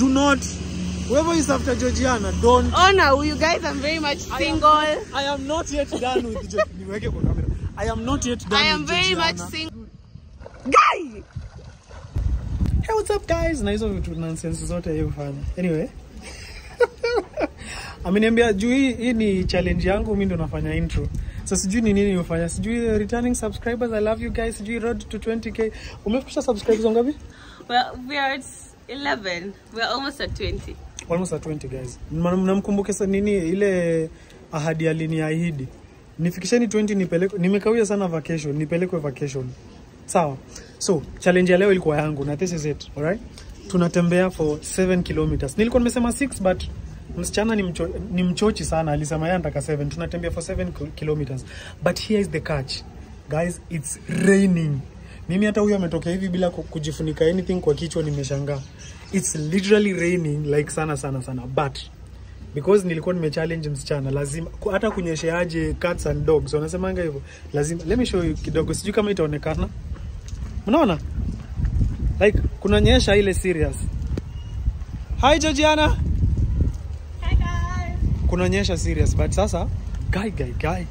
Do not. Whoever is after Georgiana, don't. Oh no, you guys, I'm very much single. I am not yet done with Georgiana. I am not yet done. I am with very Georgiana. much single. Guy! Hey, what's up guys? Na hizo vitu nonsense zote hiyo fanya. Anyway. Ameniambia juu hii ni challenge yangu, mimi ndo nafanya intro. So sijui ni nini ufanya. Sijui returning subscribers, I love you guys. Sijui road to 20k. Umefikisha subscribers ngapi? Well, we are at 11. We are almost at 20. Almost at 20 guys. Mnamkumbuke sasa nini ile ahadi aliniahidi. Nifikisheni 20 nipeleke. Nimekawia sana vacation, nipelekwe vacation. Sawa. So, challenge ya leo ilikuwa yangu na this is it, alright? Tunatembea for 7 kilometers. Nilikuwa nimesema 6 but msichana ni mchochi sana, alisema yeye anataka 7. Tunatembea for 7 kilometers. But here is the catch. Guys, it's raining. Mimi hata huyo ametokea hivi bila kujifunika anything kwa kichwa nimeshangaa. It's literally raining like sana. But because nilikuwa nimechallenge msichana, lazima hata kunyesheaje cats and dogs, wanasemanga hivyo. Lazima, let me show you kidogo, sijui kama itaonekana. Unaona? Like kunanyesha ile serious. Hi Georgiana. Hi guys. Kunanyesha serious but sasa guy.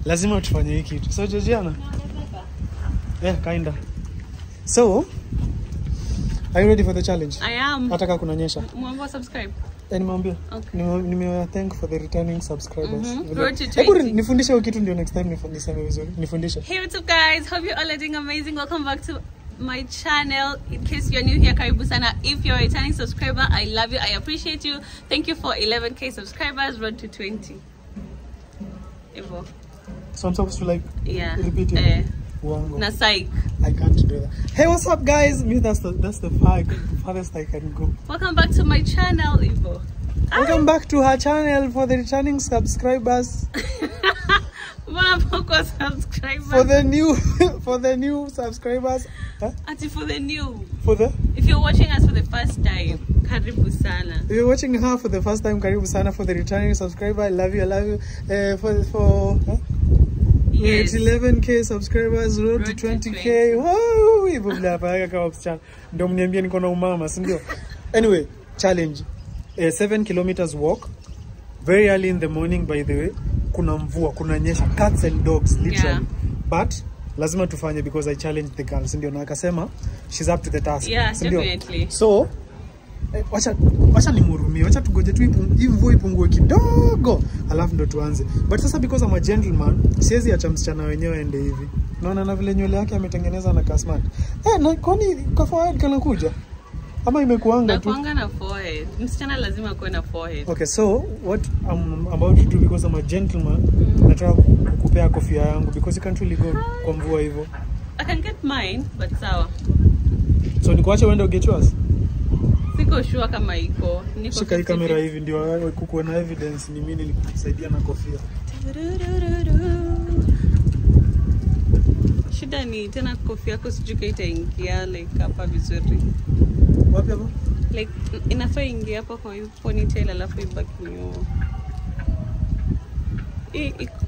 Lazima tufanye hiki kitu. So Georgiana. Yeah, kinda. So, are you ready for the challenge? I am. Nataka kunanyesha. Mwambie subscribe. Nimwambia. Okay. Nime thank for the returning subscribers. Road to 20. Nifundishe hiyo kitu ndio next time nifundishe vizuri. Nifundishe. Hey, what's up guys? Hope you all are doing amazing. Welcome back to my channel. In case you're new here, karibu sana. If you're a returning subscriber, I love you. I appreciate you. Thank you for 11k subscribers. Road to 20. Evo. So I'm supposed to like repeat it. Na psych. I can't do that. Hey, what's up guys? Me, that's the farthest I can go. Welcome back to my channel, Evo. Welcome back to her channel for the returning subscribers. For the new subscribers. Huh? For the new. For the? If you're watching us for the first time, karibu sana. If you're watching her for the first time, karibu sana. For the returning subscriber, I love you. For yes. 11k subscribers, road to 20k. Wow, hivyo bila paka kama msichana. Ndio mniambie niko na umama, si ndio? Anyway, challenge. 7 kilometers walk. Very early in the morning, by the way. Kuna mvua, kuna nyesha, cats and dogs literally. Yeah. But lazima tufanye because I challenged the girls, ndio na akasema she's up to the task. Yeah, definitely. So wacha nimhurumie, wacha tugoje tu hii mvua ipungue kidogo alafu ndo tuanze. But sasa because I'm a gentleman, siwezi acha msichana wenyewe ende hivi. Naona na vile nywele yake ametengeneza na kasmat. Na kwani kwa forehead kana kuja? Ama imekuanga tu? Nakuanga na forehead. Msichana lazima kuwe na forehead. Okay, so what I'm about to do because I'm a gentleman, nataka kukupea kofia yangu because you can't really go kwa mvua hivyo. I can get mine, but sawa. So nikuache uende get yours? Siko sure kama iko. Niko shika hii kamera hivi ndio kukuwa na evidence ni mimi nilikusaidia na kofia. Shida ni tena kofia yako sijui itaingia like hapa vizuri. Wapi hapo? Like inafaa ingia hapa kwa ponytail alafu ibaki nyuma.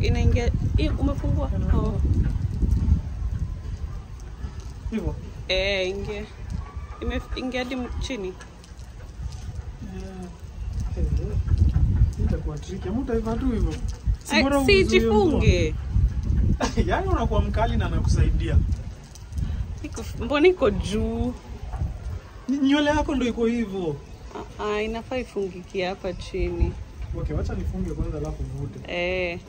Inaingia umefungua? Oh. Hivyo? Ingia. Imeingia hadi chini. Nitakuwa tricky. Mtaiva tu hivyo. Si jifunge. Yaani unakuwa mkali na nakusaidia. Mbona iko juu? Nywele yako ndio iko hivyo. Inafaa ifungike hapa chini. Okay, wacha nifunge kwanza alafu vute.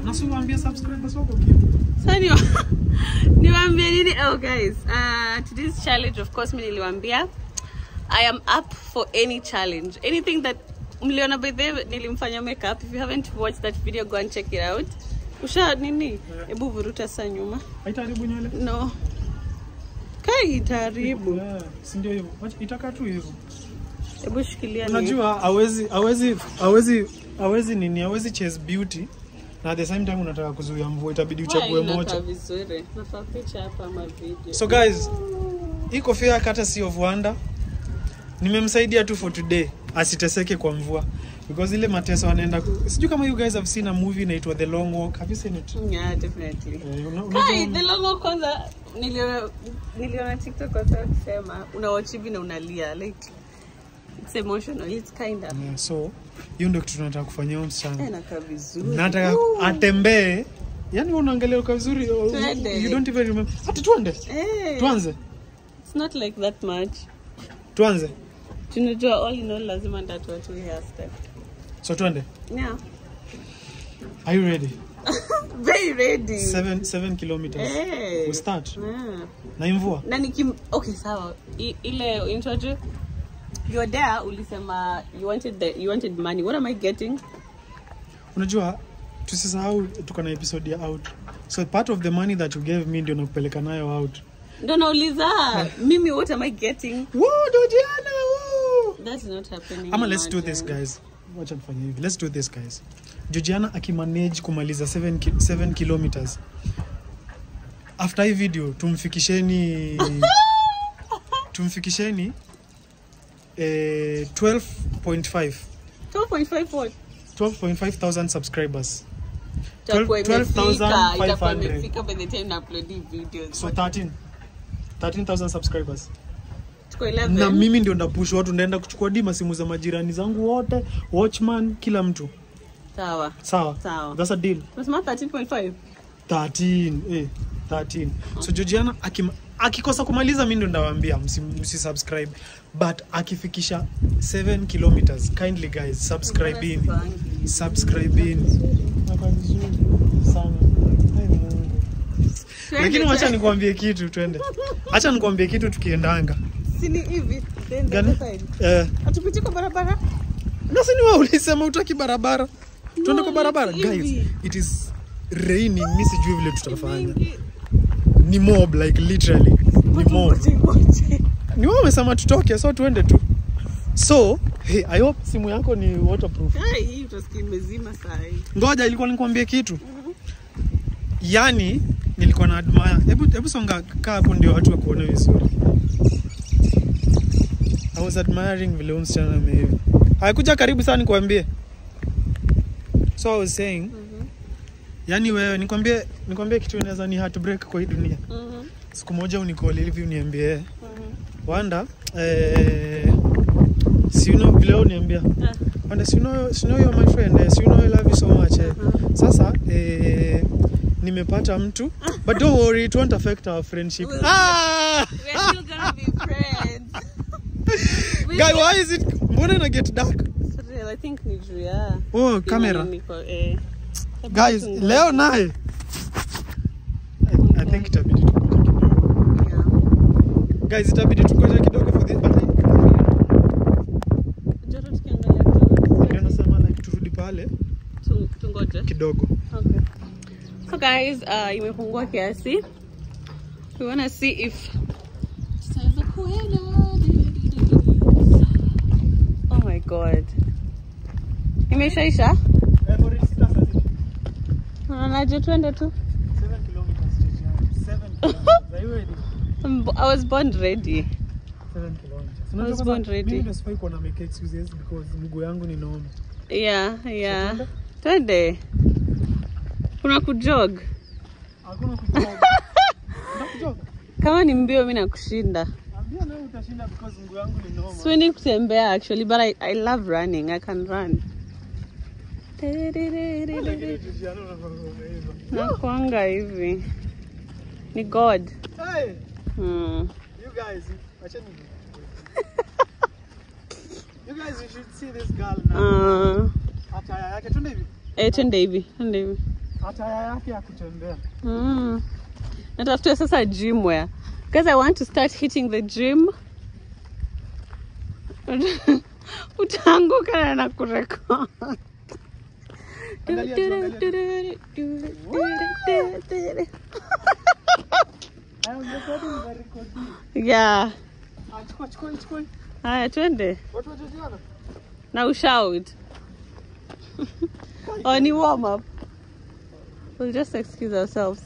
Nasiwaambia subscribers wako kipo. Sasa niwaambie nini? Oh guys, today's challenge of course mimi niliwaambia I am up for any challenge. Anything that mliona by the way nilimfanya makeup. If you haven't watched that video, go and check it out. Usha nini? Hebu vuruta saa nyuma. Haitaribu nywele? No. Kai itaribu. Si ndio hivyo. Itaka tu hivyo. Hebu shikilia. Unajua hawezi chase beauty. Na at the same time unataka kuzuia mvua, itabidi uchague moja. Vizuri. Nafaa picha hapa ama video. So guys, hii kofia kata si of wonder. Nimemsaidia tu for today asiteseke kwa mvua because ile mateso anaenda. Sijui kama you guys have seen a movie inaitwa The Long Walk. Have you seen it? Yeah, definitely. Kai, The Long Walk kwanza niliona TikTok kwa sababu kusema unawatch hivi na unalia like it's emotional, it's kind of. Yeah, so hiyo ndio kitu tunataka kufanyia msichana. Inakaa vizuri. Nataka atembee. Yaani unaangalia kwa vizuri, you don't even remember. Ati tuende? Tuanze. It's not like that much. Tuanze. Tunajua all in all lazima ndatu watu hairstyle. So tuende? Yeah. Are you ready? Very ready. 7 kilometers. We start. Na imvua. Na okay sawa. Ile introduce you're there ulisema you wanted money. What am I getting? Unajua tusisahau tuko na episode ya out. So part of the money that you gave me ndio nakupeleka nayo out. Ndio nauliza. Mimi what am I getting? Woo, Georgiana. Woo. That's not happening. Let's do this guys. Wacha nifanye hivi. Let's do this guys. Georgiana akimanage kumaliza 7 kilometers. After hii video tumfikisheni 12.5 what? 12.5 thousand subscribers. 12,500 by the time I upload these videos. So 13,000 subscribers. Tuko 11. Na mimi ndio ndapush watu, ndaenda kuchukua dima simu za majirani zangu wote, watchman, kila mtu. Sawa. That's a deal. Unasema 13.5. 13. So Georgiana akikosa kumaliza mimi ndo ndawaambia msisubscribe, but akifikisha 7 kilometers kindly guys subscribe in. Hapa vizuri sana. Mungu. Lakini acha nikwambie kitu, twende. Acha nikwambie kitu tukiendanga. Sini hivi then Gani? Atupiti kwa barabara. Na sini wewe ulisema utaki barabara. Twende kwa barabara guys. It is raining. Mimi sijui vile tutafanya. Ni mob like literally. Ni mob. Ni wewe umesema tutoke, so tuende tu. So, hey, I hope simu yako ni waterproof. Hii utasikia imezima saa hii. Ngoja ilikuwa nikwambie kitu. Yaani nilikuwa na admire. Hebu songa kaa hapo ndio watu wakuone vizuri. I was admiring vile msichana amehivi. Haikuja karibu sana nikwambie. So I was saying, yaani wewe nikwambie kitu inaweza ni heartbreak kwa hii dunia. Siku moja unicall hivi uniambie. Wanda, si you know vile uniambia. Wanda, si you know you're my friend. Si you know I love you so much. Sasa nimepata mtu, but don't worry, it won't affect our friendship. We're still gonna be friends. Guy, why is it? Mbona na get dark? Sorry, I think ni juu ya. Oh, camera. Guys, leo naye. I think itabidi tukoje kidogo. Guys, itabidi tukoje kidogo for this, but joto tukiangalia tu. ndio nasema like turudi pale. Tungoje Kidogo. Okay. So guys, imepungua kiasi. We wanna see if oh my god. Imeshaisha? Unaje tuende tu? 7 kilometers. 7 kilometers. Are you ready? I was born ready. 7 kilometers. I was born ready. Mimi nasifai kuwa na make excuses because mguu yangu ni noma. Yeah. Twende. Kuna kujog. Hakuna kujog. Kuna kujog. Kama ni mbio mimi nakushinda. Ambia leo utashinda because mguu yangu ni noma. Swimming kutembea actually, but I love running. I can run. Nakuanga hivi. Ni God. Hey. You guys, you guys, you should see this girl now. Ataya yake twende hivi. Twende hivi. Ataya yake ya kutembea. Natafuta sasa gym wear. Because I want to start hitting the gym. Utaanguka na kurekodi. Yeah. Chukua. Haya twende. Watu wa Georgiana. Now shout. Ni warm up. We'll just excuse ourselves.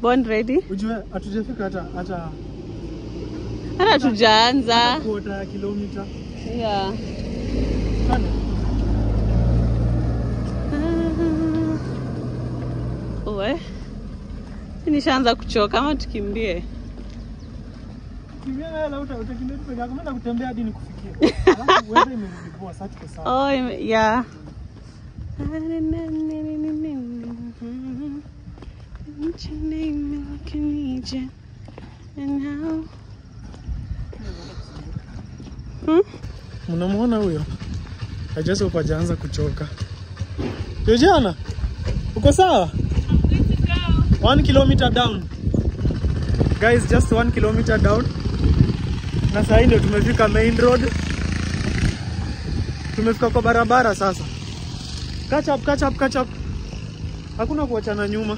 Born ready? Ujue hatujafika hata hata tujaanza quarter ya kilomita. Yeah. Uwe. Nishaanza kuchoka ama tukimbie. Kimbia na la utakimbia tu peke yako. Mimi nakutembea hadi nikufikie. Alafu wewe imerudi poa sasa tuko sawa. Oh, yeah. Unamuona huyo? Ajaso pajaanza kuchoka. Jojana, uko sawa? 1 kilometer down. Guys, just 1 kilometer down. Na sasa ndio tumefika main road. Tumefika kwa barabara sasa. Catch up. Hakuna kuachana nyuma.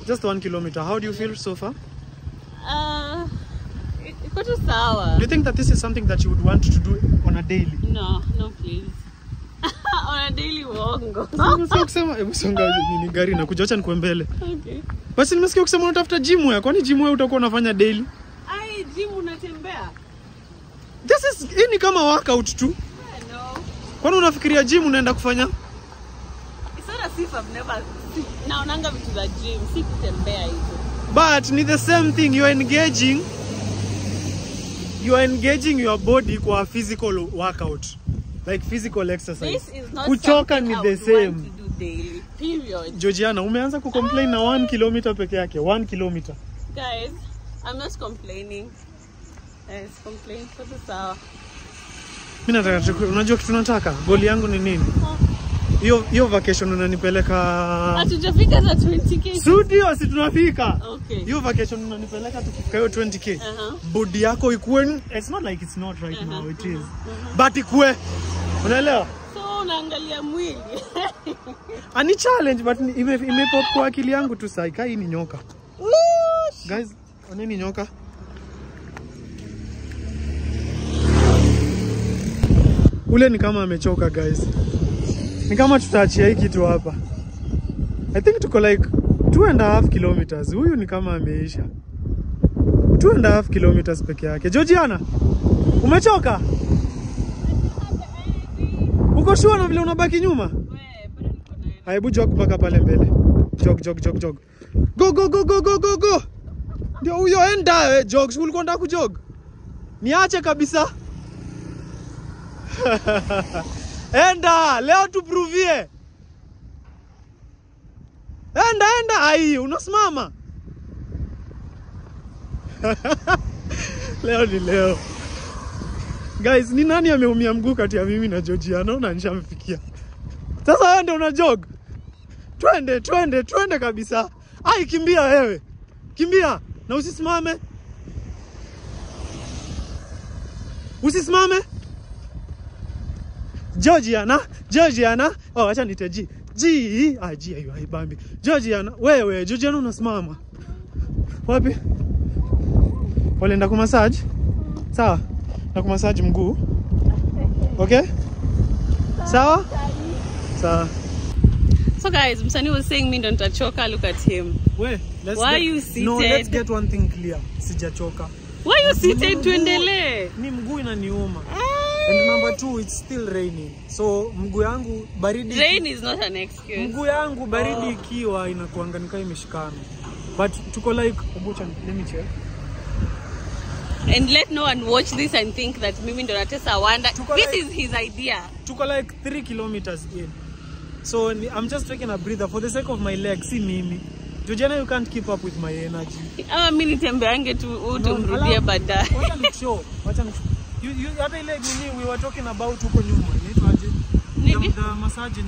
Just 1 kilometer. How do you feel so far? Iko tu sawa. Do you think that this is something that you would want to do on a daily? No, please. On a daily wongo. Sio kusema songa ni gari na kuja, acha nikuwe mbele. Okay. Basi nimesikia ukisema unatafuta gym wewe. Kwani gym wewe utakuwa unafanya daily? Ai, gym unatembea? This is ni kama workout tu. No. Kwani unafikiria gym unaenda kufanya? It's not as if I've never naonanga vitu za gym, si kutembea hizo. But ni the same thing, you are engaging your body kwa physical workout. Like physical exercise. This is not kuchoka ni the same. To do daily. Period. Georgiana, umeanza kucomplain na 1 kilometer peke yake. 1 kilometer. Guys, I'm not complaining. It's complain for the sawa. Mimi nataka, unajua kitu nataka? Goal yangu ni nini? Hiyo vacation unanipeleka. Hatujafika za 20k. Studio si tunafika. Okay. Hiyo vacation unanipeleka tukifika hiyo 20k. Body yako ikuwe, it's not like it's not right now, it is. But ikuwe. Unaelewa? So unaangalia mwili. Ani challenge but imepop kwa akili yangu tu sasa. Kai ni nyoka. Guys, oneni nyoka. Ule ni kama amechoka guys. Ni kama tutaachia hii kitu hapa. I think tuko like 2.5 kilometers. Huyu ni kama ameisha. 2.5 kilometers peke yake. Georgiana, umechoka? Uko sure na vile unabaki nyuma? Hebu jog mpaka pale mbele. Jog. Go. Ndio huyo enda jog. Ulikuwa unataka kujog? Niache kabisa. Enda, leo tuprovie. Enda, ai, unasimama. Leo ni leo. Guys, ni nani ameumia mguu kati ya mimi na Georgiana? Na nishamfikia. Sasa wewe ndio una jog. Twende kabisa. Ai, kimbia wewe. Kimbia na usisimame. Georgiana. Oh, acha niteji. G ayo haibambi. Georgiana, wewe, Georgiana unasimama. Wapi? Walienda ku massage? Sawa. Na ku massage mguu. Okay? Sawa? So guys, Msani was saying me don't choka. Look at him. Wait, you seated? No, let's get one thing clear. Sijachoka. Why you seated tuendelee? Ni mguu inaniuma. And number 2, it's still raining. So mguu yangu baridi. Rain is not an excuse. Mguu yangu baridi ikiwa inakuanga nikaa imeshikana. But tuko like, let me check. And let no one watch this and think that mimi ndo natesa wanda. This is his idea. Tuko like 3 kilometers in. So I'm just taking a breather for the sake of my legs. See mimi. Georgiana, you can't keep up with my energy. Ama mimi nitembeange tu utumrudie baadaye. Wacha nicho. You hata ile nini we were talking about huko nyuma. Inaitwaje? The massage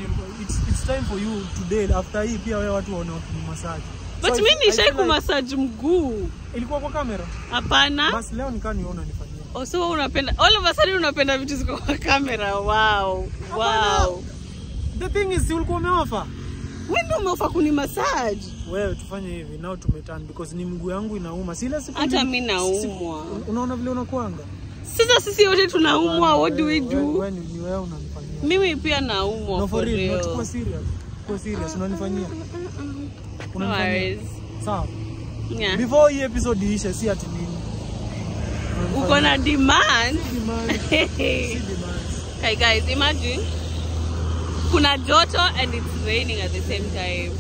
it's time for you today after hii pia wewe watu waone massage. But mimi nishai ku massage mguu. Ilikuwa kwa kamera? Hapana. Basi leo nikaa niona nifanyie. Oh, so unapenda all of a sudden unapenda vitu ziko kwa kamera. Wow. The thing is ulikuwa umeofa. Wewe ndio umeofa kuni massage. Wewe tufanye hivi now tumeturn because ni mguu yangu inauma. Si ile siku hata mimi naumwa. Unaona vile unakuanga? Sisi wote tunaumwa. What do we do? Wewe ni wewe unanifanyia. Mimi pia naumwa. No, for real. Not serious. Kwa serious unanifanyia. Unanifanyia. Sawa. Yeah. Before hii episode iishe si ati nini. Uko na demand. Hey guys, imagine kuna joto and it's raining at the same time.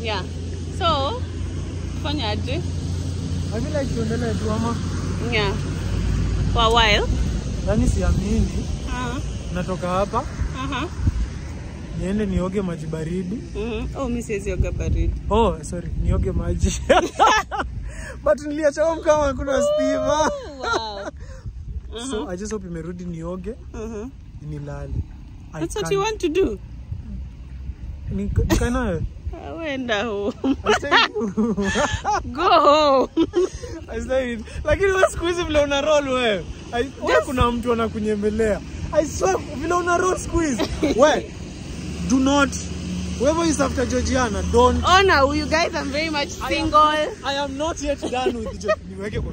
Yeah. So, fanyaje? I feel like tuendelee tu ama. Yeah. For a while. Yaani siamini. Natoka hapa. Niende nioge maji baridi. Oh, mimi siwezi oga baridi. Oh, sorry. Nioge maji. But niliacha kama kuna stima. Wow. So I just hope imerudi nioge. Nilale. That's what you want to do? Nikanayo. Wenda home. I stay Go home. I stay. Lakini wewe siku hizi vile una roll wewe. Kuna mtu anakunyembelea. I swear vile una roll siku hizi. Wewe do not, whoever is after Georgiana, don't. Oh no, you guys, I'm very much single. I am not yet done with Georgiana.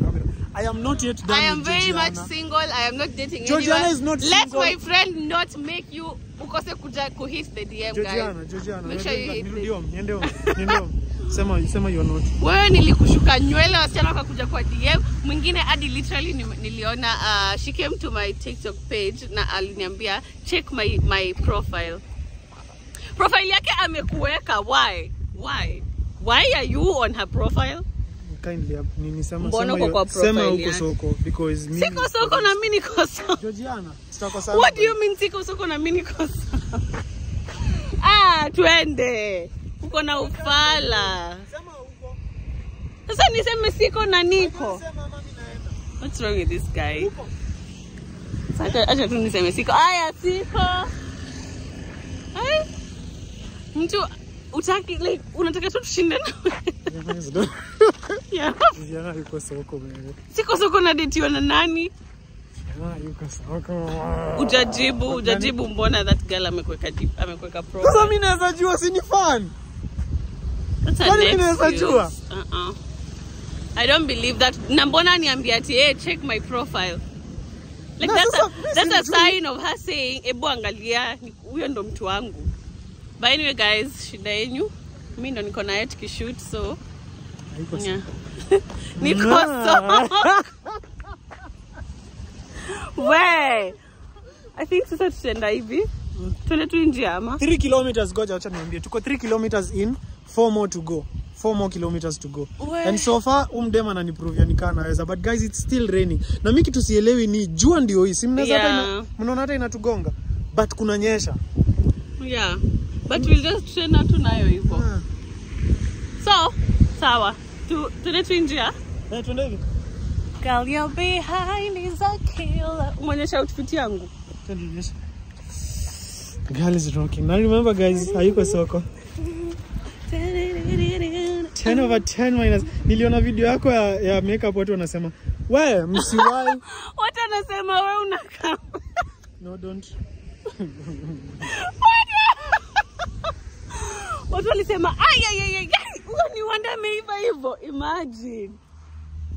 I am not yet done with Georgiana. I am very much single. I am not dating Georgiana anyone. Is not Let single. my friend not make you ukose kuja hit the DM, guys. Georgiana. Make sure you hit Niende home. Sema you're not. Wewe nilikushuka nywele wasichana wakakuja kwa DM. Mwingine hadi literally niliona she came to my TikTok page na aliniambia check my profile. Profile yake amekuweka. Why are you on her profile? Kindly nini sema uko soko because mimi siko soko na mimi niko soko. Georgiana, sitako sana. What do you mean siko soko na mimi niko soko? Twende. Uko na ufala. Sema uko. Sasa niseme siko na niko. What's wrong with this guy? Sasa acha tu niseme siko. Aya siko. Mtu utaki like unataka tu tushinde na wewe. Yeah. Georgiana yuko soko wewe. Siko soko na date na nani? Yuko soko. Ujajibu mbona that girl amekuweka pro. Sasa mimi naweza jua si ni fan. Mimi naweza jua. I don't believe that. Na mbona niambia ati check my profile. Like that's a sign of her saying ebu angalia huyo ndo mtu wangu. But anyway guys, shida yenu. Mimi ndo niko na yet kishoot so yeah. Niko so. Wait. I think sasa tutaenda hivi. Tuende tu nje ama. 3 kilometers goja acha niambie. Tuko 3 kilometers in, 4 more to go. 4 more kilometers to go. Wait. And so far dem ananiprove nikana naweza, but guys it's still raining. Na mimi kitu sielewi ni jua ndio hii. Si mnaweza hata mnaona hata inatugonga. But kunanyesha. Yeah. But we'll just train out nayo hivyo. So, sawa. Tuende tu nje. Tuende hivi. Girl, you're behind is a killer. Umeonyesha outfit yangu. Girl is rocking. Now remember guys, hayuko soko. 10 over 10 minus. Niliona video yako ya makeup watu wanasema, "Wewe msiwai." Watu wanasema wewe unakaa. No, don't. Watu walisema, "Ay, ni wanda ameiva hivyo." Imagine.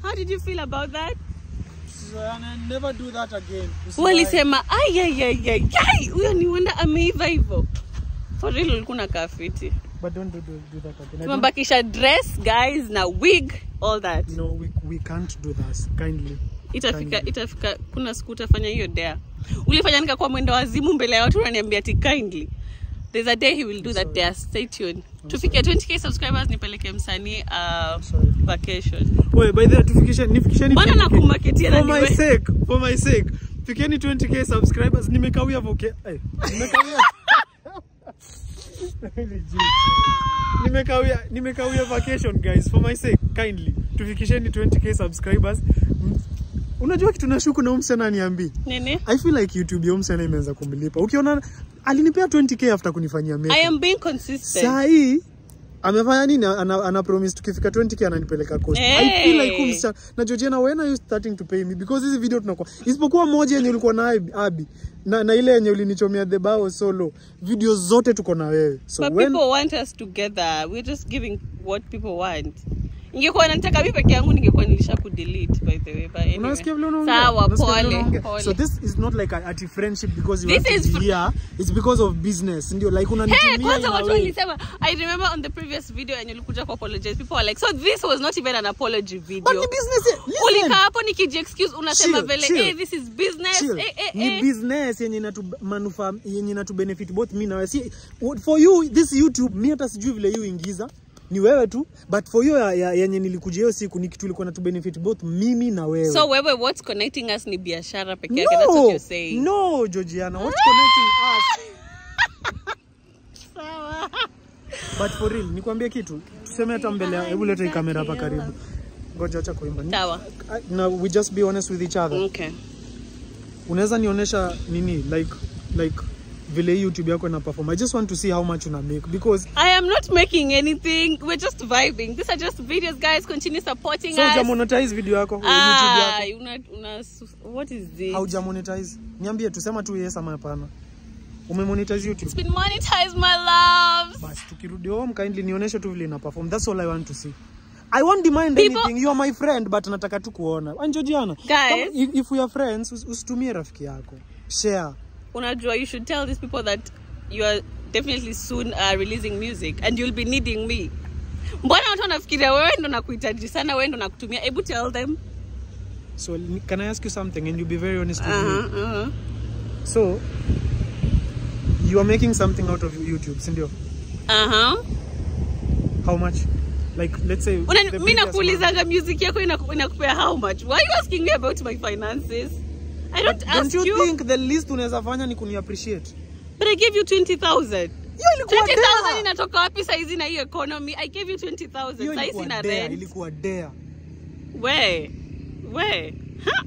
How did you feel about that? So I never do that again. Walisema, "Ay, huyo ni wanda ameiva hivyo." For real ulikuwa na kafiti. But don't do that again. Tumebakisha dress, guys, na wig, all that. No, we can't do that. Kindly. Itafika kuna siku utafanya hiyo dare. Ulifanya nika kwa mwendo wazimu mbele ya watu unaniambia ati kindly. There's a day he will do that dare. Stay tuned. Tufike 20k subscribers nipeleke msanii vacation. Wait, by the nifikisheni. Bwana nakumarketia na niwe. For my sake. Fikeni 20k subscribers nimekawia voke. Nimekawia. nimekawia vacation guys, for my sake kindly tufikisheni 20k subscribers. Unajua kitu nashuku na umsena niambi nini, I feel like YouTube umsena imeanza kumlipa. Ukiona alinipea 20k after kunifanyia makeup. I am being consistent. Sahi amefanya nini? Ana promise tukifika 20k ananipeleka coast. I feel like umsa na Georgiana, when are you starting to pay me? Because hizi video tunakuwa isipokuwa moja yenye ulikuwa na Abi na ile yenye ulinichomea the bao solo, video zote tuko na wewe. So but when people want us together, we're just giving what people want. Ingekuwa nataka mimi peke yangu ningekuwa nilisha ku delete by the way, but anyway. Sawa, pole. So this is not like a friendship because you want to be here. It's because of business. Ndio like unanitumia. Kwanza watu walisema, I remember on the previous video and ulikuja ku apologize, people were like, so this was not even an apology video. But the business, ulika hapo nikiji excuse unasema vile hey, this is business. Ni business yenye inatu manufaa yenye inatu benefit both mimi na wewe. For you this YouTube mimi hata sijui vile you ingiza. ni wewe tu, but for hiyo yenye nilikujia hiyo siku ni kitu ilikuwa na to benefit both mimi na wewe. So wewe, what's connecting us ni biashara peke yake? That's what you're saying. No, Georgiana, what's connecting us? Sawa. But for real, nikwambie kitu. Tuseme hata mbele, hebu leta hii kamera hapa karibu. Ngoja acha kuimba. Sawa. Now we just be honest with each other. Okay. Unaweza nionyesha nini like vile YouTube yako ina perform? I just want to see how much una make, because I am not making anything. We're just vibing. These are just videos, guys. Continue supporting us. So uja monetize video yako YouTube yako? What is this? Hauja monetize? Niambie, tusema tu yes ama hapana. Umemonetize YouTube? It's been monetized, my loves. Bas tukirudi home kindly nionyeshe tu vile ina perform. That's all I want to see. I won't demand anything. You are my friend, but nataka tu kuona. And Georgiana, guys, if we are friends, usitumie rafiki yako. Share. Unajua, you should tell these people that you are definitely soon releasing music and you'll be needing me. Mbona watu wanafikiria wewe ndo nakuhitaji sana, wewe ndo nakutumia? Hebu tell them. So can I ask you something and you be very honest with me? So you are making something out of YouTube, sindio? How much? Like, let's say mimi nakuulizanga music yako inakupea how much? Why are you asking me about my finances? I don't ask you. Don't you think the least unaweza fanya ni kuni appreciate? But I gave you 20,000. 20,000 inatoka wapi saizi na hiyo economy? I gave you 20,000. Saizi na rent. Ilikuwa dare. Where? Huh?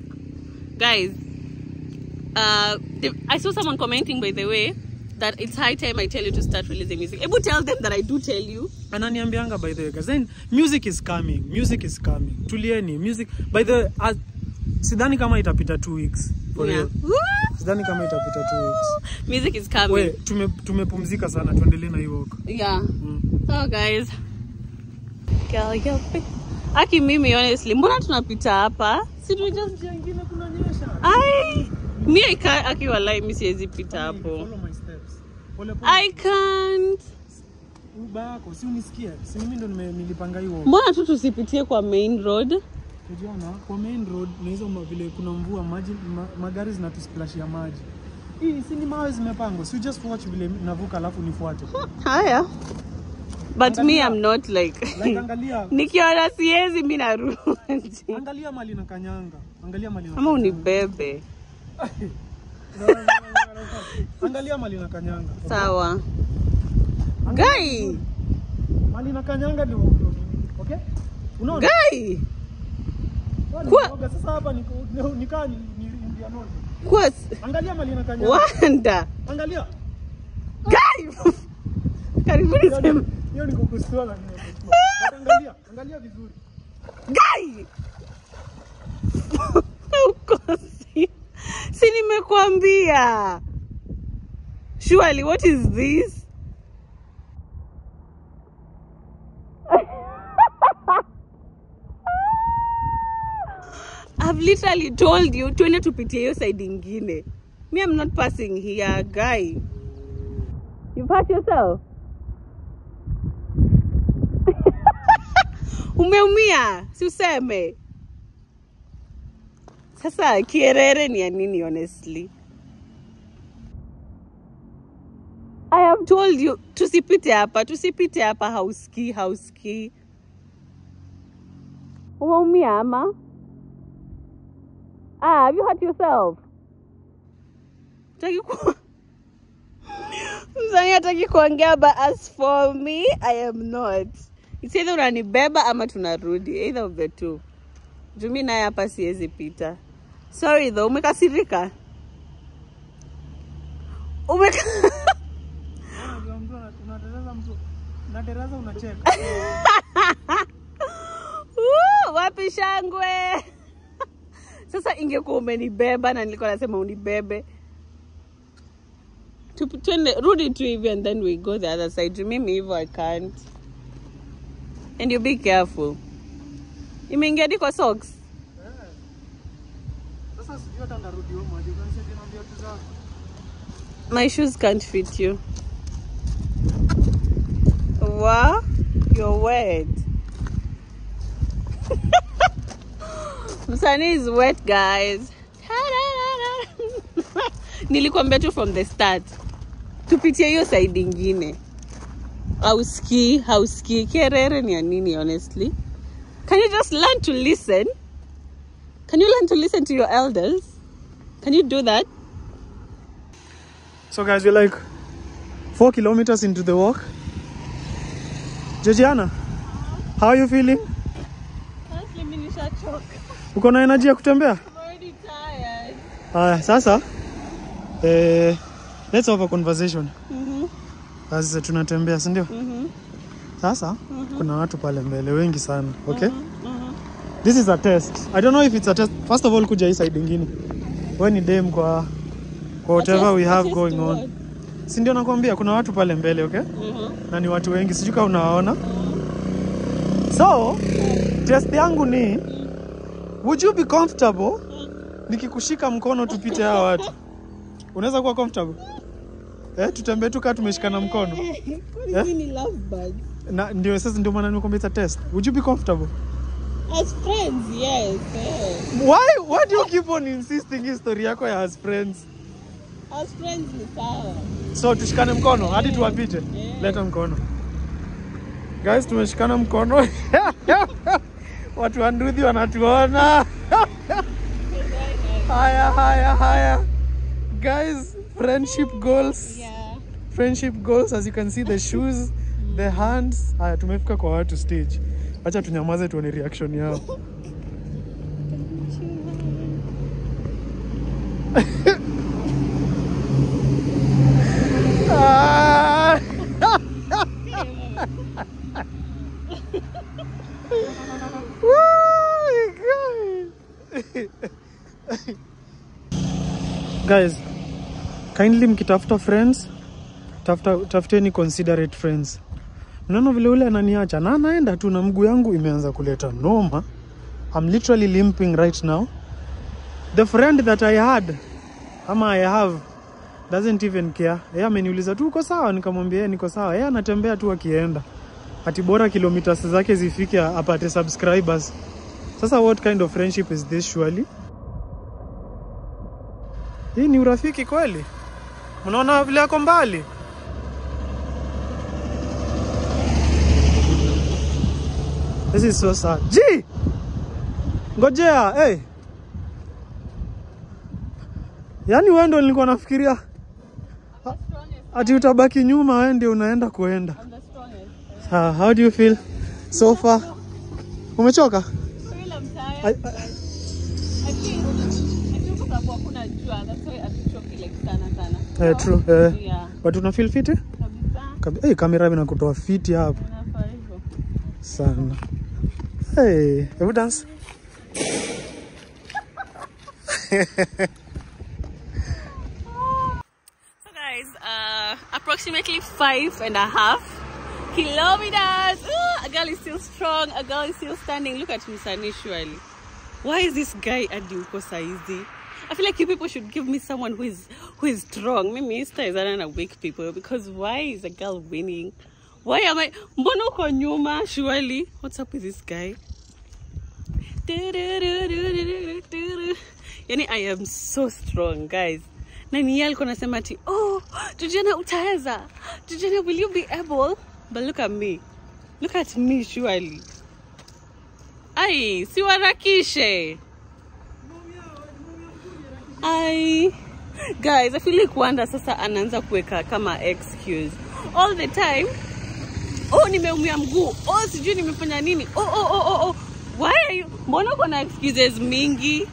Guys, I saw someone commenting, by the way, that it's high time I tell you to start releasing music. Ebu tell them that I do tell you. Ananiambianga, by the way, guys. Then music is coming. Tulieni music. By the way, sidhani kama itapita 2 weeks. Sidhani kama itapita 2 weeks. Music is coming. Wait, tumepumzika sana, tuendelee na hiyo work. Yeah. So guys, Aki mimi honestly, mbona tunapita hapa? Si tu just jengine kunanyesha. Mimi Aki walai mimi siwezi pita hapo. Follow my steps. I can't. Ubako, si unisikia? Si mimi ndo nilipanga hiyo. Mbona tu tusipitie kwa main road? Unaona, kwa main road na hizo vile kuna mvua, maji magari zinatusplasha maji. Hii si ni mawe zimepangwa. So just watch vile navuka alafu nifuate. Haya. But me, I'm not like angalia. Nikiona siezi mimi narudi. Angalia mali na kanyanga. Ama unibebe. Angalia mali na kanyanga. Sawa. Guy. Mali na kanyanga ndio. Okay? Unaona? Guy. Kwa sasa hapa nikaa ni India North. Kwa angalia mali na kanyanga. Wanda. Angalia. Guy. Karibuni sema. Hiyo ni kukustua na nini? Angalia vizuri. Guy. Si nimekuambia. Surely, what is this? I've literally told you tuende tupitie hiyo side ingine. Me, I'm not passing here, guy. You've hurt yourself. Umeumia, si useme. Sasa kierere ni ya nini honestly? I have told you tusipite hapa hauski. Umeumia ama? Have you hurt yourself? Mzani hataki kuongea, but as for me, I am not. It's either unanibeba ama tunarudi, either of the two. Jumi naye hapa siwezi pita. Sorry though, umekasirika? Unatereza unacheka. Wapi shangwe? Sasa ingekuwa umenibeba na nilikuwa nasema unibebe. Rudi tu hivi and then we go the other side. Mimi hivyo I can't. And you be careful. Imeingia hadi kwa socks. Sasa sijui hata ndarudi home aje, unanisaidia na viatu zako. My shoes can't fit you. Wow, you're wet. Msanii is wet, guys. Nilikwambia tu from the start. Tupitie hiyo side ingine. Hauski. Kerere ni ya nini, honestly? Can you just learn to listen? Can you learn to listen to your elders? Can you do that? So guys, we're like 4 kilometers into the walk. Georgiana, how are you feeling? Honestly, mimi nishachoka. Uko na energy ya kutembea? I'm already tired. Sasa let's have a conversation. Sasa tunatembea, si ndio? Sasa kuna watu pale mbele wengi sana, okay? This is a test. I don't know if it's a test. First of all, kuja hii side nyingine. Wewe ni dem kwa whatever we have going on. Si ndio nakwambia kuna watu pale mbele, okay? Na ni watu wengi, sijui kama unawaona. So, test yangu ni would you be comfortable nikikushika mkono tupite hawa watu? Unaweza kuwa comfortable? Tutembee tu kama tumeshikana mkono. Ni love bug. Na ndio sasa ndio maana nimekwambia it's a test. Would you be comfortable? As friends, yes. Why do you keep on insisting history yako ya as friends? As friends ni sawa. So tushikane mkono hadi tuwapite. Leta mkono. Guys, tumeshikana mkono. Watu wa Nduthi wanatuona. Haya. Guys, friendship goals. Yeah. Friendship goals, as you can see, the shoes, the hands. Haya, tumefika kwa watu stage. Acha tunyamaze tuone reaction yao. Guys, kindly mkitafuta friends, tafuteni considerate friends. Mnaona vile ule ananiacha na anaenda tu na mguu yangu imeanza kuleta noma. I'm literally limping right now. The friend that I had, ama I have, doesn't even care. Yeye ameniuliza tu uko sawa, nikamwambia niko sawa. Yeye anatembea tu akienda. Ati bora kilometers zake zifike apate subscribers. Sasa what kind of friendship is this surely? Hii ni urafiki kweli? Unaona vile yako mbali? This is so sad. G! Ngojea, hey! Yaani wewe ndio nilikuwa nafikiria ati utabaki nyuma, wewe ndio unaenda kuenda. How do you feel so far? Umechoka? I think kwa kuna jua, that's why atuchoki like sana. True. Yeah. But una feel fit? Kabisa. Kamera inakutoa fit hapo. Inafaa hivyo. Sana. Hebu dance. So guys, approximately 5.5 kilometers. A girl is still strong. A girl is still standing. Look at Msani surely. Why is this guy adiuko saizi? I feel like you people should give me someone who is strong. Maybe Mr. is a weak people, because why is a girl winning? Why am I? Mbona uko nyuma surely? What's up with this guy? Yani I am so strong, guys. Na ni alikuwa nasema ati, oh, Georgiana utaweza. Georgiana, will you be able? But look at me. Look at me surely. Ai, siwarakishe. Ai. Guys, I feel like Wanda sasa anaanza kuweka kama excuse. All the time. Oh, nimeumia mguu. Oh, sijui nimefanya nini. Oh. Why are you? Mbona uko na excuses mingi?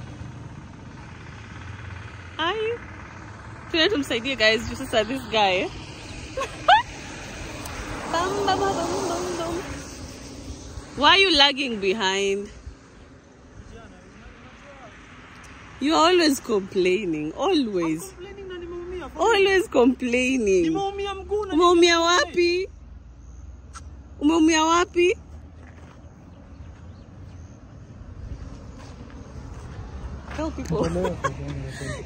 Ai. Tuna tumsaidie guys, just sasa this guy. Bam. Why are you lagging behind? You are always complaining. Always. Always complaining. Umeumia wapi? Umeumia wapi?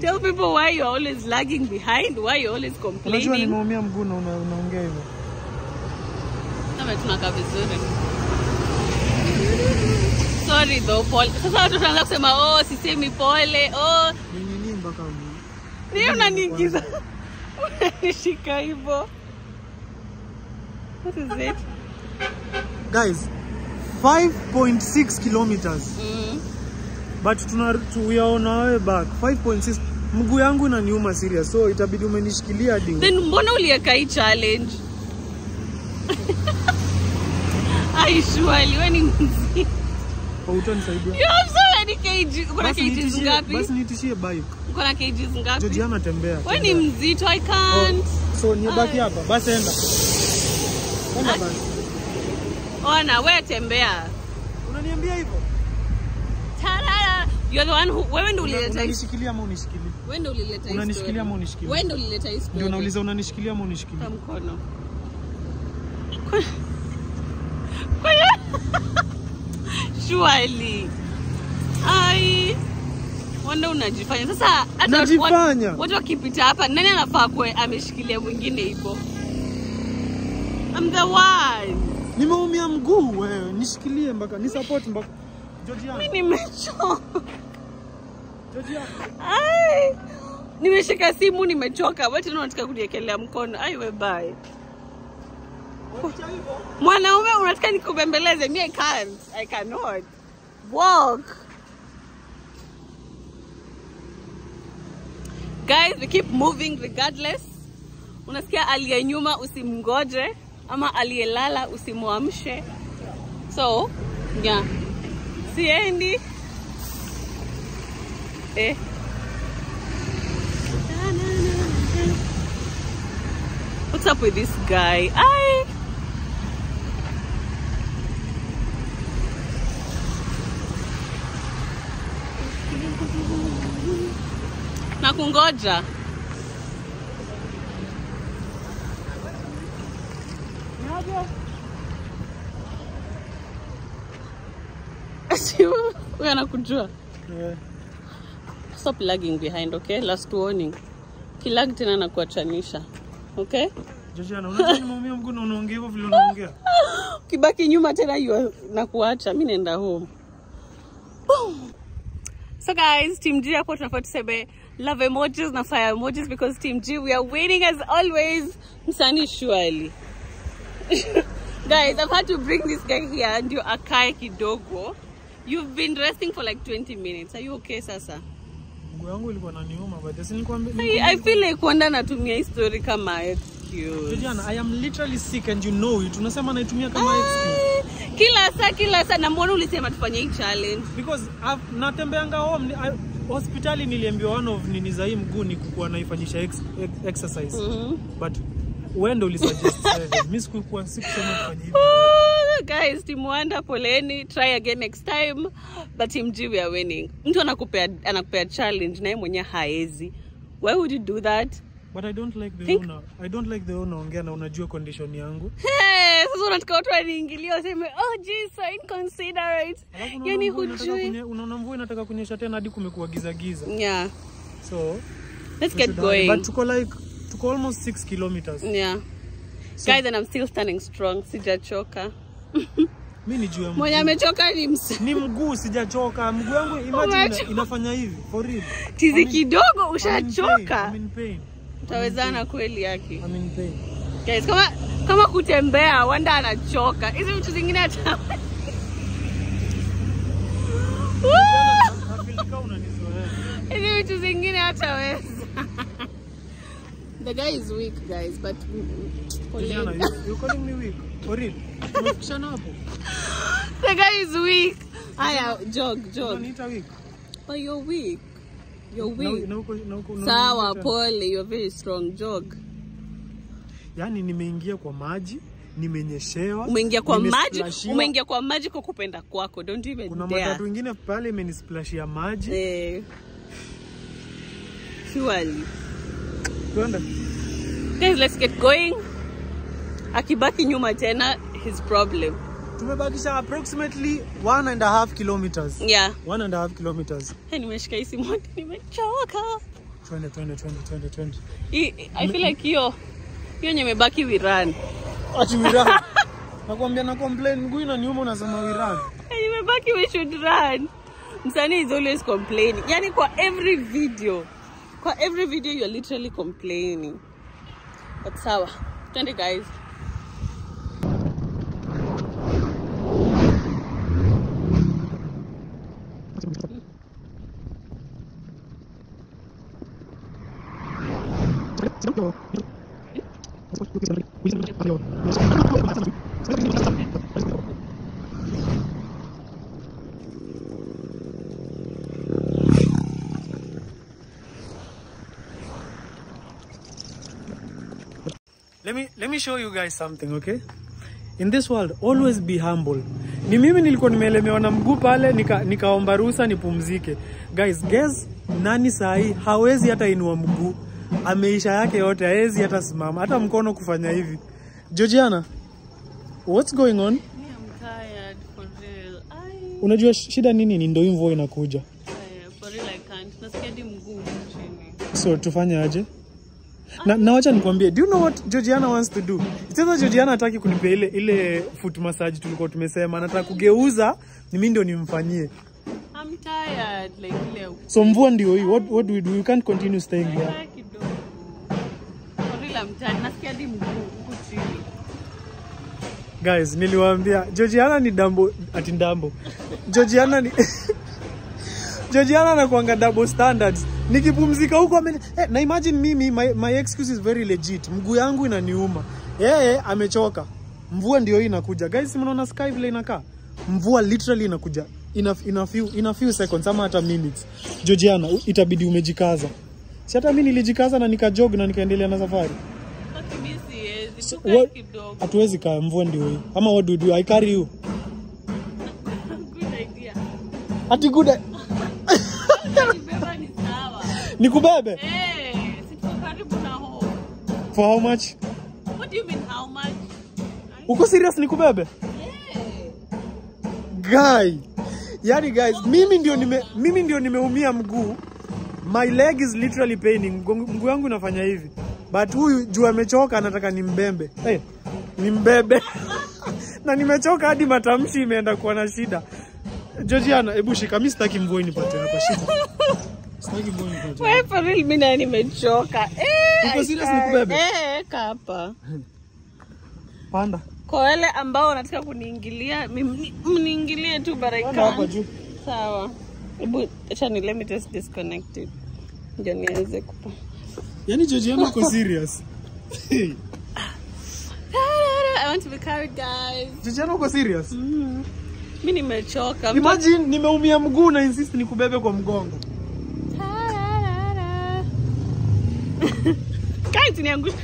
Tell people why you're always lagging behind, why you're always complaining. Unajua nimeumia mguu na unaongea hivyo. Kama tunaka vizuri. Sorry though, pole. Sasa watu wanaanza kusema, oh, sisemi pole, oh. Nini mpaka huko. Ni unaniingiza. Unanishika hivyo. What is it? Guys, 5.6 kilometers. But we are on our way back. 5.6. Mguu yangu inaniuma serious. So itabidi umenishikilia hadi. Then mbona uliweka hii challenge? Ai surely wewe ni mzee. Utanisaidia. You have so many kgs. Uko na kgs ngapi? Basi nitishie bike. Uko na kgs ngapi? Georgiana tembea. Wewe ni mzito, I can't. So nibaki hapa. Basi enda. Enda basi. Ona wewe tembea. Unaniambia hivyo? Tarara. You're the one who wewe ndio ulileta. Unanishikilia ama unishikilie? Wewe ndio ulileta hiyo. Unanishikilia ama unishikilie? Wewe ndio ulileta hiyo. Ndio nauliza unanishikilia ama unishikilie? Kwa mkono. Surely. Ai. Wanda unajifanya. Sasa hata watu wakipita hapa nani anafaa kwa ameshikilia mwingine hivyo? I'm the one. Nimeumia mguu wewe, nishikilie mpaka ni support mpaka Georgiana. Mimi nimechoka. Georgiana. Ai. Nimeshika simu nimechoka. Wewe tena unataka kuniekelea mkono. Ai we bye. Mwanaume unataka nikubembeleze? Me I cannot. Walk. Guys, we keep moving regardless. Unasikia aliye nyuma usimngoje ama aliyelala usimwamshe. So, yeah. Siendi. What's up with this guy? Ai. Na kungoja. Wewe anakujua. Yeah. Stop lagging behind, okay? Last warning. Kilag tena na kuachanisha. Okay? Georgiana, unajua nimeumia mguu na unaongea hivyo vile unaongea. Kibaki nyuma tena hiyo na kuacha, mimi naenda home. Boom. So guys, Team G hapo tunafaa tuseme love emojis na fire emojis because Team G we are winning as always. Msanii surely. Guys, I've had to bring this guy here ndio akae kidogo. You've been resting for like 20 minutes. Are you okay sasa? Mguu wangu ilikuwa inaniuma but si nilikwambia. I feel like Wanda natumia history kama excuse. Georgiana, I am literally sick and you know it. Unasema naitumia kama excuse. Kila saa na mbona ulisema tufanye hii challenge? Because natembeanga home hospitali niliambiwa one of nini za hii mguu ni kukuwa naifanyisha exercise. But wewe ndio ulisuggest mimi sikusema kufanya hivyo. Guys, Team Wanda poleni, try again next time. But Team G we are winning. Mtu anakupea challenge na yeye mwenyewe haezi. Why would you do that? But I don't like the owner. I don't like the owner ongea na unajua condition yangu. Hey, sasa unataka watu waniingilie waseme, "Oh, geez, so inconsiderate." Yani hujui. Unaona mvua inataka kunyesha tena hadi kumekuwa giza. Yeah. So, let's get going. But tuko almost 6 kilometers. Yeah. So, guys, and I'm still standing strong. Sijachoka. Mimi ni juu ya mguu. Mwenye amechoka ni mguu, sijachoka. Mguu wangu imagine inafanya hivi for real. Tizi kidogo ushachoka. I'm in pain. Utawezana kweli yake. I'm in pain. Guys, kama kutembea Wanda anachoka. Hizo vitu zingine hata hizo vitu zingine hataweza. The guy is weak, guys, but you're calling me weak. For real. The guy is weak. Aya, jog. Unaniita weak. Oh, you're weak. You're weak. No, sawa, pole, you're very strong. Jog. Yani nimeingia kwa maji, nimenyeshewa. Umeingia kwa maji kwa kupenda kwako. Don't even kuna dare. Kuna matatu wengine pale imenisplashia maji. Surely. Tuende. Guys, let's get going. Akibaki nyuma tena his problem. Tumebakisha approximately 1.5 kilometers. Yeah. 1.5 kilometers. Nimeshika hii simu, nimechoka. Twende. I feel like hiyo nyemebaki we run. Ati we run. Nakwambia na complain mguu inaniuma unasema we run. Nyemebaki we should run. Msanii is always complaining. Yani kwa every video you're literally complaining. But sawa. Twende guys. Let me show you guys something, okay? In this world, always be humble. Ni mimi nilikuwa nimeelemewa na mguu pale, nikaomba ruhusa nipumzike. Guys, guess nani sahi hawezi hata inua mguu. Ameisha yake yote, hawezi hata simama, hata mkono kufanya hivi. Georgiana, what's going on? I'm tired for real. Unajua shida nini? Ni ndio mvua inakuja. For real I can't. Nasikia di mguu chini. So tufanye aje? Na wacha nikwambie, do you know what Georgiana wants to do? Sasa Georgiana hataki kunipea ile foot massage tulikuwa tumesema, anataka kugeuza ni mimi ndio nimfanyie. I'm tired like ile. So mvua ndio hii. What do we do? You can't continue staying here. For real I'm tired. Nasikia di mguu chini. Guys, niliwaambia Georgiana ni ndambo. Georgiana ni Georgiana anakuanga double standards. Nikipumzika huko na imagine mimi my excuse is very legit. Mguu yangu inaniuma. Yeye amechoka. Mvua ndio hii inakuja. Guys, mnaona sky vile inakaa? Mvua literally inakuja in a few seconds ama hata minutes. Georgiana, itabidi umejikaza. Si hata mimi nilijikaza na nikajog na nikaendelea na safari. Hatuwezi kaa, mvua ndio hii. Ama what do you do? I carry you. Good idea. Ati good idea. Nikubebe? Karibu na home. For how much? What do you mean how much? Uko serious nikubebe? Guy. Yani guys, mimi ndio nimeumia mguu. My leg is literally paining. Mguu wangu unafanya hivi. But huyu juu amechoka anataka nimbembe. Nimbebe. Na nimechoka hadi matamshi imeenda kuwa na shida. Georgiana, hebu shika, mimi sitaki mvua inipate hapa shida. Sitaki mvua inipate. Wewe for real mimi na nimechoka. Uko serious nikubebe? Kapa. Panda. Kwa wale ambao wanataka kuniingilia, mniingilie tu baraka. Hapa juu. Sawa. Hebu acha let me just disconnect it. Ndio nianze kupa. Yani Georgiana uko serious? I want to be carried, guys. Georgiana uko serious? Mimi nimechoka. Imagine nimeumia mguu na insist nikubebe kwa mgongo. Guys, niangusha.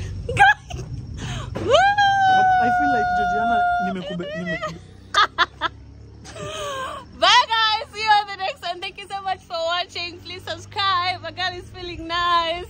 I feel like Georgiana nimekubebe. Bye guys, see you on the next one. Thank you so much for watching. Please subscribe. My girl is feeling nice.